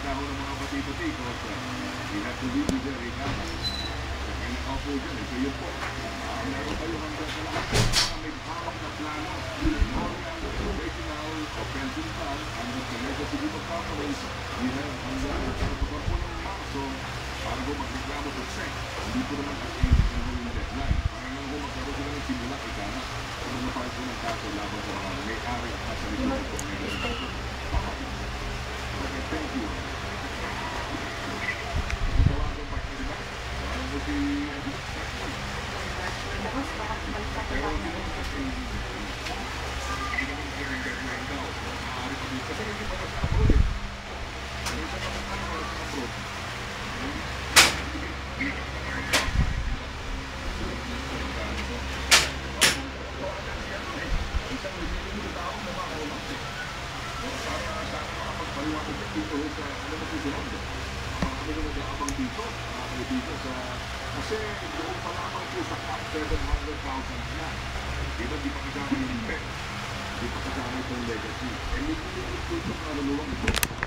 magsalita ho ng mga pati-pati because we have to live with their ikama. So, kaya nakaupo dyan, kayo po. Meron kayo hanggang sa lahat mga may hawak na plano. Original offensive plan and the legacy of companies, we have hanggang sa pagkapo ng Marso para po magreklamo sa SEC. Hindi po naman kasi yung deadline. Parang lang po magkaroon sila ng simula ikama. Kung napahal po ng kaso laban sa mga may-ari at sa likod po. Okay, thank you. Tawagan pa siya, diba? Tawagan mo si... Pero hindi naman kasi hindi naman kasi yung deadline daw. Maaari pa dito. Kasi hindi pa sa abroad eh. Ano sa kapatang para sa abroad? Isang nililito na tao na makaulap eh. Para sa makapagpaliwakot dito sa ano na susunod. Marami na nag-aabang dito. Marami dito sa... Kasi doon pa lamang po sa cap 700,000 na. Diba di pa kasama yung impact. Di pa kasama itong legacy. And hindi po ito kaluluwang ito.